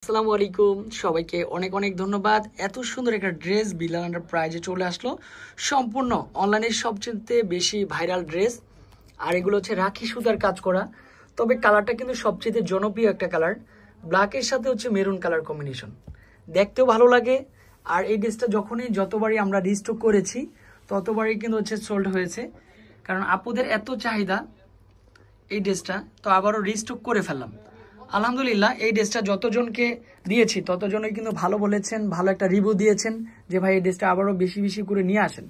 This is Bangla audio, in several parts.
আসসালামু আলাইকুম সবাইকে অনেক অনেক ধন্যবাদ। এত সুন্দর একটা ড্রেস বিলাল এন্টারপ্রাইজে চলে আসলো, সম্পূর্ণ অনলাইনের সবচেয়ে বেশি ভাইরাল ড্রেস। আর এগুলো হচ্ছে রাখি সুতার কাজ করা, তবে কালারটা কিন্তু সবচেয়ে জনপ্রিয় একটা কালার। ব্ল্যাকের সাথে হচ্ছে মেরুন কালার কম্বিনেশন, দেখতেও ভালো লাগে। আর এই ড্রেসটা যতবারই আমরা রিস্টক করেছি ততবারই কিন্তু হচ্ছে সোল্ড হয়েছে, কারণ আপুদের এত চাহিদা এই ড্রেসটা, তো আবারও রিস্টক করে ফেললাম। আলহামদুলিল্লাহ, এই ড্রেসটা যতজনকে দিয়েছি ততজনই কিন্তু ভালো বলেছেন, ভালো একটা রিভিউ দিয়েছেন যে ভাই এই ড্রেসটা আবারও বেশি বেশি করে নিয়ে আসেন।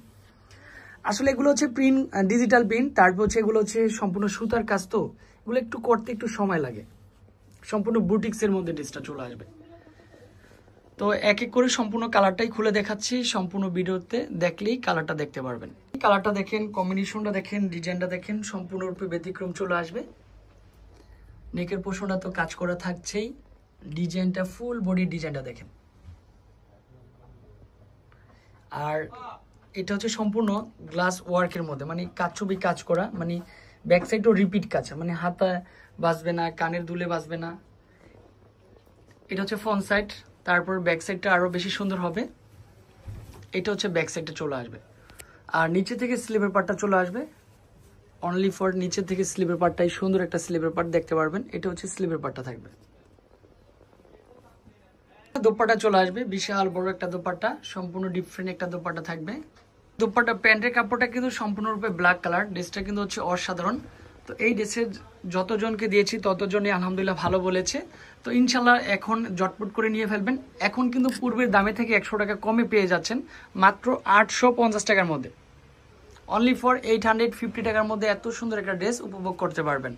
আসলে এগুলো হচ্ছে প্রিন্ট, ডিজিটাল প্রিন্ট, তারপর হচ্ছে এগুলো হচ্ছে সম্পূর্ণ সুতার কাজ, তো এগুলো একটু করতে একটু সময় লাগে। সম্পূর্ণ বুটিক্সের মধ্যে ড্রেসটা চলে আসবে। তো এক এক করে সম্পূর্ণ কালারটাই খুলে দেখাচ্ছি, সম্পূর্ণ ভিডিওতে দেখলেই কালারটা দেখতে পারবেন। কালারটা দেখেন, কম্বিনেশনটা দেখেন, ডিজাইনটা দেখেন, সম্পূর্ণরূপে ব্যতিক্রম চলে আসবে। নেকের পোর্শনটা তো কাজ করা থাকছেই, ডিজাইনটা ফুল বডি ডিজাইনটা দেখেন। আর এটা হচ্ছে সম্পূর্ণ গ্লাস ওয়ার্কের মধ্যে, মানে কাচছবি কাজ করা, মানে ব্যাক সাইডও রিপিট কাজ, মানে হাতা বাজবে না, কানের দুলে বাজবে না। এটা হচ্ছে ফ্রন্ট সাইড, তারপর ব্যাক সাইডটা আরো বেশি সুন্দর হবে। এটা হচ্ছে ব্যাক সাইডটা চলে আসবে, আর নিচে থেকে স্লিভের পার্টটা চলে আসবে। অনলি ফর নিচে থেকে স্লিভের পার্টটাই সুন্দর একটা স্লিভের পার্ট দেখতে পারবেন। এটা হচ্ছে স্লিভের পার্টটা থাকবে। দোপাট্টা চলে আসবে, বিশাল বড় একটা দোপাট্টা, সম্পূর্ণ ডিফারেন্ট একটা দোপাট্টা থাকবে। দোপাট্টা প্যান্টের কাপড়টা কিন্তু সম্পূর্ণরূপে ব্ল্যাক কালার, ড্রেসটা কিন্তু হচ্ছে অসাধারণ। তো এই ড্রেসের যতজনকে দিয়েছি ততজনই আলহামদুলিল্লাহ ভালো বলেছে। তো ইনশাল্লাহ এখন জটপট করে নিয়ে ফেলবেন। এখন কিন্তু পূর্বের দামে থেকে 100 টাকা কমে পেয়ে যাচ্ছেন, মাত্র 850 টাকার মধ্যে। অনলি ফর 850 টাকার মধ্যে এত সুন্দর একটা ড্রেস উপভোগ করতে পারবেন।